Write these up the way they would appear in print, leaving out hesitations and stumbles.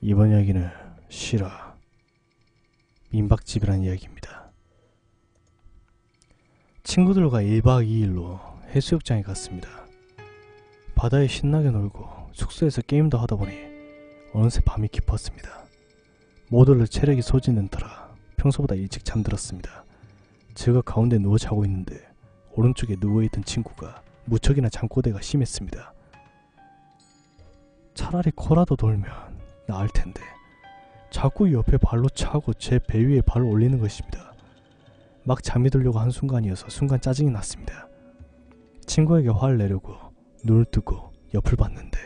이번 이야기는 실화 민박집이라는 이야기입니다. 친구들과 1박 2일로 해수욕장에 갔습니다. 바다에 신나게 놀고 숙소에서 게임도 하다 보니 어느새 밤이 깊었습니다. 모두들 체력이 소진된 터라 평소보다 일찍 잠들었습니다. 제가 가운데 누워 자고 있는데 오른쪽에 누워있던 친구가 무척이나 잠꼬대가 심했습니다. 차라리 코라도 돌면 나을 텐데 자꾸 옆에 발로 차고 제 배 위에 발을 올리는 것입니다. 막 잠이 들려고 한 순간이어서 순간 짜증이 났습니다. 친구에게 화를 내려고 눈을 뜨고 옆을 봤는데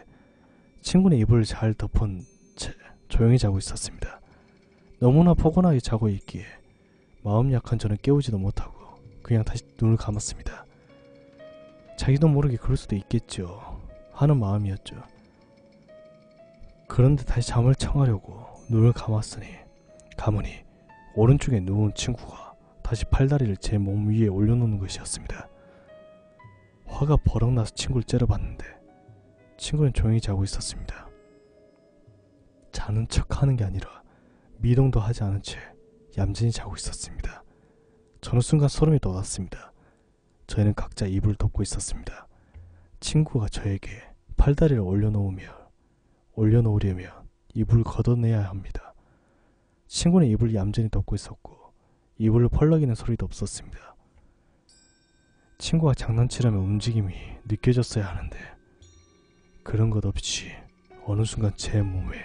친구는 이불을 잘 덮은 채 조용히 자고 있었습니다. 너무나 포근하게 자고 있기에 마음 약한 저는 깨우지도 못하고 그냥 다시 눈을 감았습니다. 자기도 모르게 그럴 수도 있겠죠 하는 마음이었죠. 그런데 다시 잠을 청하려고 눈을 감으니 오른쪽에 누운 친구가 다시 팔다리를 제 몸 위에 올려놓는 것이었습니다. 화가 버럭 나서 친구를 째려봤는데 친구는 조용히 자고 있었습니다. 자는 척하는 게 아니라 미동도 하지 않은 채 얌전히 자고 있었습니다. 저는 순간 소름이 돋았습니다. 저희는 각자 이불을 덮고 있었습니다. 친구가 저에게 팔다리를 올려놓으려면 이불을 걷어내야 합니다. 친구는 이불을 얌전히 덮고 있었고 이불을 펄럭이는 소리도 없었습니다. 친구가 장난치려면 움직임이 느껴졌어야 하는데 그런 것 없이 어느 순간 제 몸에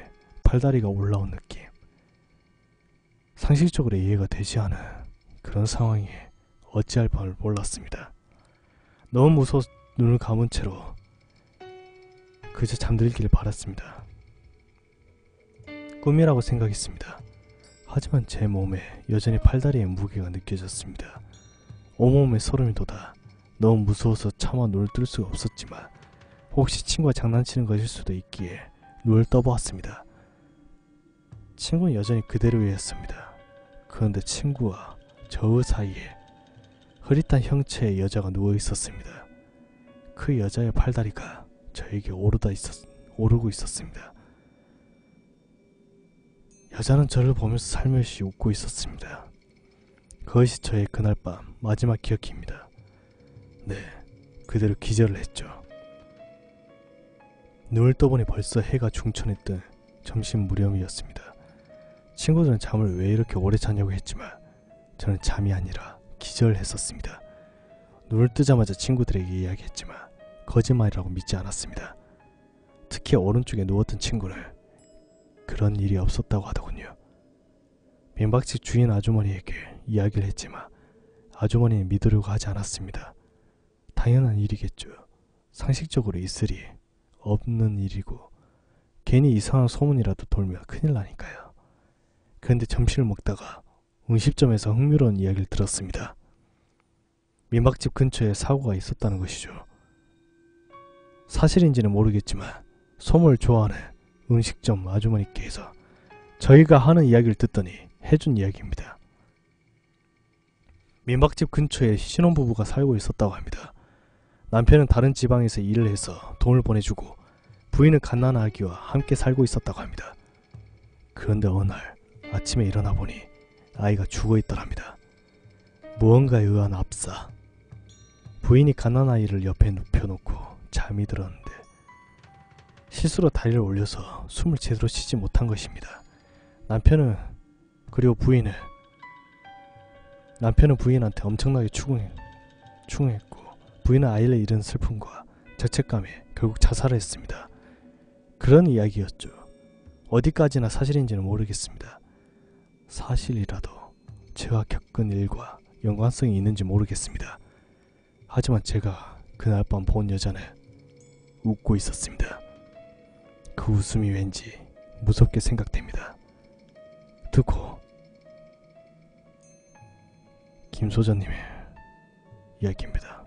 팔다리가 올라온 느낌. 상식적으로 이해가 되지 않은 그런 상황에 어찌할 바를 몰랐습니다. 너무 무서워서 눈을 감은 채로 그저 잠들기를 바랐습니다. 꿈이라고 생각했습니다. 하지만 제 몸에 여전히 팔다리의 무게가 느껴졌습니다. 온몸에 소름이 돋아 너무 무서워서 차마 눈을 뜰 수가 없었지만 혹시 친구가 장난치는 것일 수도 있기에 눈을 떠보았습니다. 친구는 여전히 그대로였습니다. 그런데 친구와 저 사이에 흐릿한 형체의 여자가 누워 있었습니다. 그 여자의 팔다리가 저에게 오르고 있었습니다. 여자는 저를 보면서 살며시 웃고 있었습니다. 그것이 저의 그날 밤 마지막 기억입니다. 네, 그대로 기절을 했죠. 눈을 떠보니 벌써 해가 중천에 뜬 점심 무렵이었습니다. 친구들은 잠을 왜 이렇게 오래 자냐고 했지만 저는 잠이 아니라 기절했었습니다. 눈을 뜨자마자 친구들에게 이야기했지만 거짓말이라고 믿지 않았습니다. 특히 오른쪽에 누웠던 친구는 그런 일이 없었다고 하더군요. 민박집 주인 아주머니에게 이야기를 했지만 아주머니는 믿으려고 하지 않았습니다. 당연한 일이겠죠. 상식적으로 있을 리 없는 일이고 괜히 이상한 소문이라도 돌면 큰일 나니까요. 그런데 점심을 먹다가 음식점에서 흥미로운 이야기를 들었습니다. 민박집 근처에 사고가 있었다는 것이죠. 사실인지는 모르겠지만 소문을 좋아하는 음식점 아주머니께서 저희가 하는 이야기를 듣더니 해준 이야기입니다. 민박집 근처에 신혼부부가 살고 있었다고 합니다. 남편은 다른 지방에서 일을 해서 돈을 보내주고 부인은 갓난아기와 함께 살고 있었다고 합니다. 그런데 어느 날 아침에 일어나 보니 아이가 죽어있더랍니다. 무언가에 의한 압사. 부인이 갓난아이를 옆에 눕혀놓고 잠이 들었는데 실수로 다리를 올려서 숨을 제대로 쉬지 못한 것입니다. 남편은 부인한테 엄청나게 추궁했고 부인은 아이를 잃은 슬픔과 죄책감에 결국 자살을 했습니다. 그런 이야기였죠. 어디까지나 사실인지는 모르겠습니다. 사실이라도 제가 겪은 일과 연관성이 있는지 모르겠습니다. 하지만 제가 그날 밤 본 여자는 웃고 있었습니다. 그 웃음이 왠지 무섭게 생각됩니다. 듣고 김소장님의 이야기입니다.